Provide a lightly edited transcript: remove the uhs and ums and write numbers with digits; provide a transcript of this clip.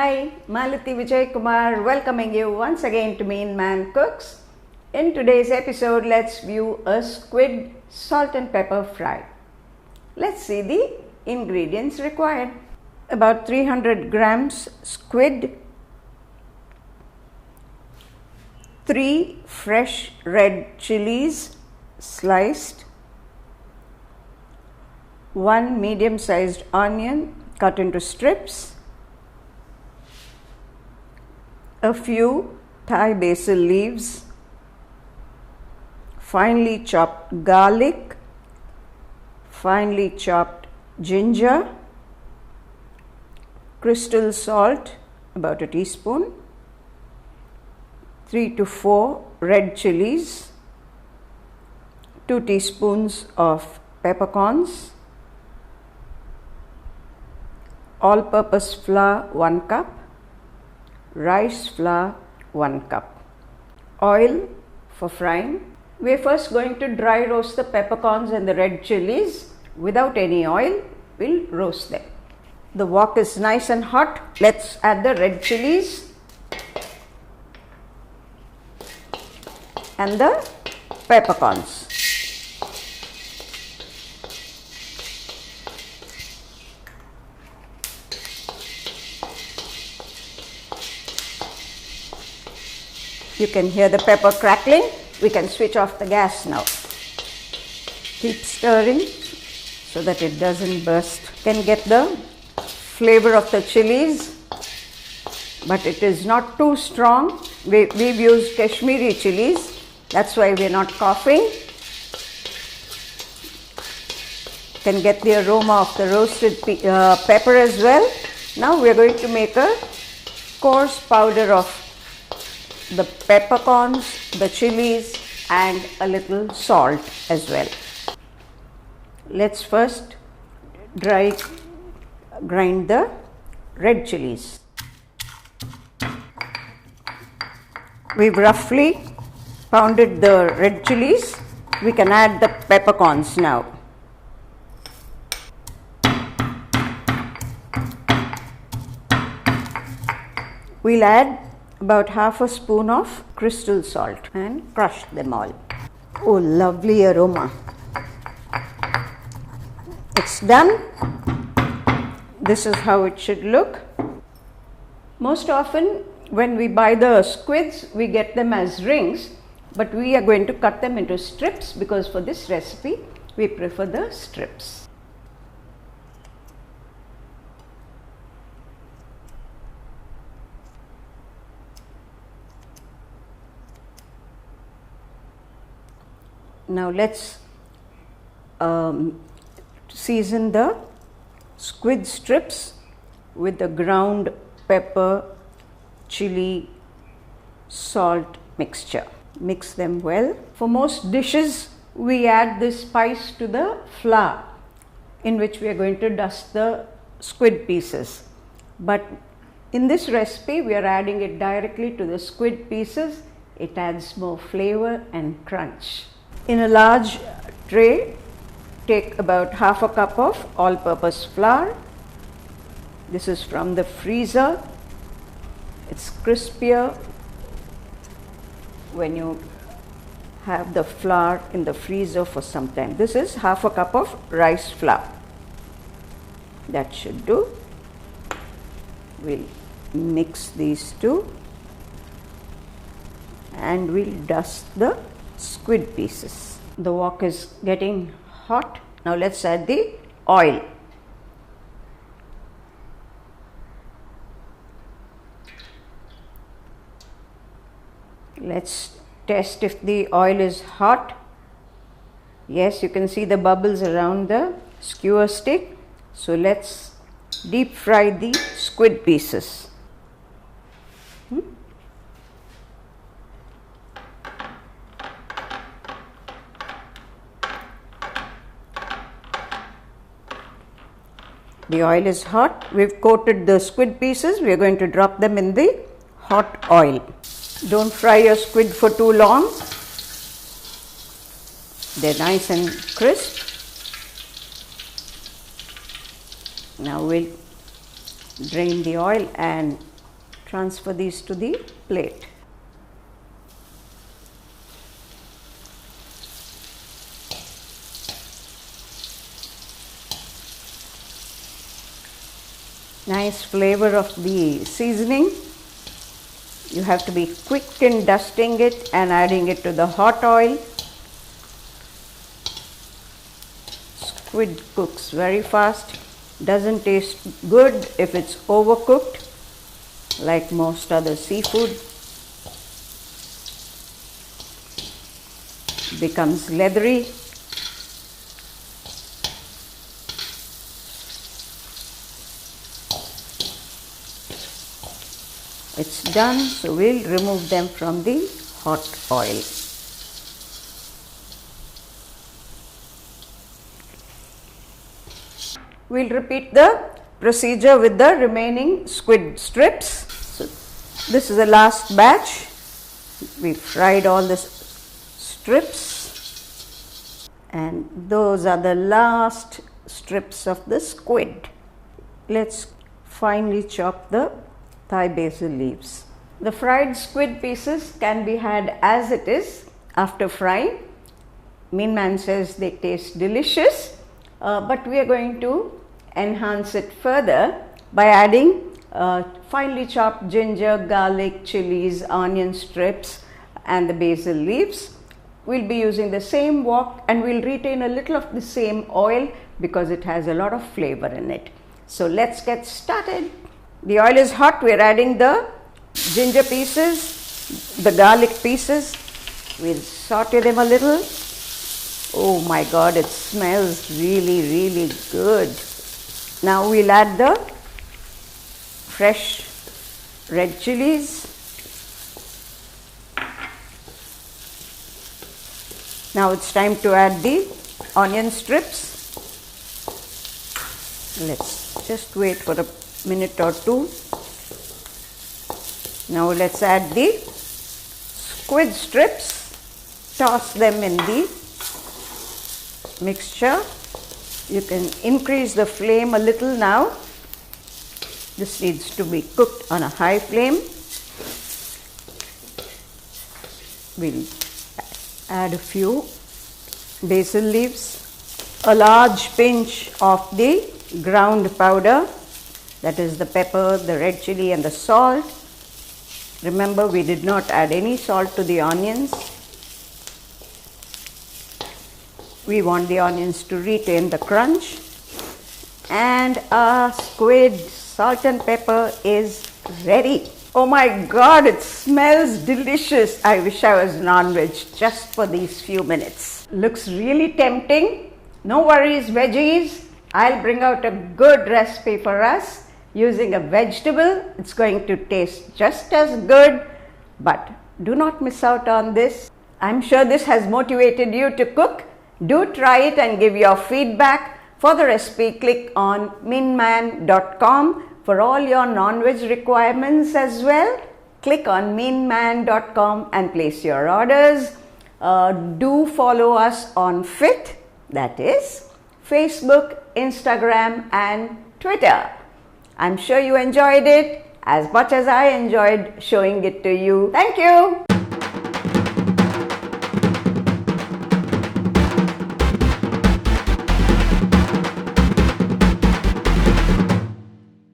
Hi, Malati Vijay Kumar welcoming you once again to Meen Man Cooks. In today's episode, let's view a squid salt and pepper fry. Let's see the ingredients required. About 300 grams squid, 3 fresh red chilies sliced, 1 medium-sized onion cut into strips, a few Thai basil leaves, finely chopped garlic, finely chopped ginger, crystal salt about a teaspoon, 3 to 4 red chilies, 2 teaspoons of peppercorns, all-purpose flour 1 cup, rice flour 1 cup, oil for frying. We are first going to dry roast the peppercorns and the red chilies without any oil. We'll roast them. The wok is nice and hot. Let's add the red chilies and the peppercorns. You can hear the pepper crackling. We can switch off the gas now. Keep stirring so that it doesn't burst. You can get the flavor of the chilies, but it is not too strong. We've used Kashmiri chilies. That's why we're not coughing. You can get the aroma of the roasted pepper as well. Now we're going to make a coarse powder of the peppercorns, the chilies and a little salt as well. Let's first grind the red chilies. We've roughly pounded the red chilies. We can add the peppercorns now. We'll add about half a spoon of crystal salt and crush them all. Oh, lovely aroma. It's done. This is how it should look. Most often when we buy the squids, we get them as rings, but we are going to cut them into strips because for this recipe, we prefer the strips. Now let's season the squid strips with the ground pepper, chili, salt mixture. Mix them well. For most dishes, we add this spice to the flour in which we are going to dust the squid pieces. But in this recipe, we are adding it directly to the squid pieces. It adds more flavor and crunch. In a large tray, take about half a cup of all-purpose flour. This is from the freezer. It's crispier when you have the flour in the freezer for some time. This is half a cup of rice flour. That should do. We'll mix these two and we'll dust the squid pieces. The wok is getting hot. Now let's add the oil. Let's test if the oil is hot. Yes, you can see the bubbles around the skewer stick. So let's deep fry the squid pieces. The oil is hot. We've coated the squid pieces. We are going to drop them in the hot oil. Don't fry your squid for too long. They're nice and crisp. Now we'll drain the oil and Transfer these to the plate. Nice flavor of the seasoning. You have to be quick in dusting it and adding it to the hot oil. Squid cooks very fast. Doesn't taste good if it's overcooked, like most other seafood. Becomes leathery. It's done, so we'll remove them from the hot oil. We'll repeat the procedure with the remaining squid strips. So this is the last batch. We fried all the strips, and those are the last strips of the squid. Let's finely chop the Thai basil leaves. The fried squid pieces can be had as it is after frying. Meen Man says they taste delicious, but we are going to enhance it further by adding finely chopped ginger, garlic, chilies, onion strips and the basil leaves. We'll be using the same wok and we'll retain a little of the same oil because it has a lot of flavor in it. So let's get started. The oil is hot. We're adding the ginger pieces, the garlic pieces. We'll saute them a little. Oh my God, it smells really, really good. Now we'll add the fresh red chilies. Now it's time to add the onion strips. Let's just wait for a minute or two. Now let's add the squid strips. Toss them in the mixture. You can increase the flame a little now. This needs to be cooked on a high flame. We'll add a few basil leaves, a large pinch of the ground powder, that is the pepper, the red chili and the salt. Remember, we did not add any salt to the onions. We want the onions to retain the crunch. And our squid salt and pepper is ready. Oh my God, it smells delicious. I wish I was non-veg just for these few minutes. Looks really tempting. No worries, veggies. I'll bring out a good recipe for us using a vegetable. It's going to taste just as good, but do not miss out on this. I'm sure this has motivated you to cook. Do try it and give your feedback. For the recipe, click on meenman.com. For all your non-veg requirements as well, click on meenman.com and place your orders. Do follow us on FIT, that is Facebook, Instagram and Twitter. I'm sure you enjoyed it as much as I enjoyed showing it to you. Thank you.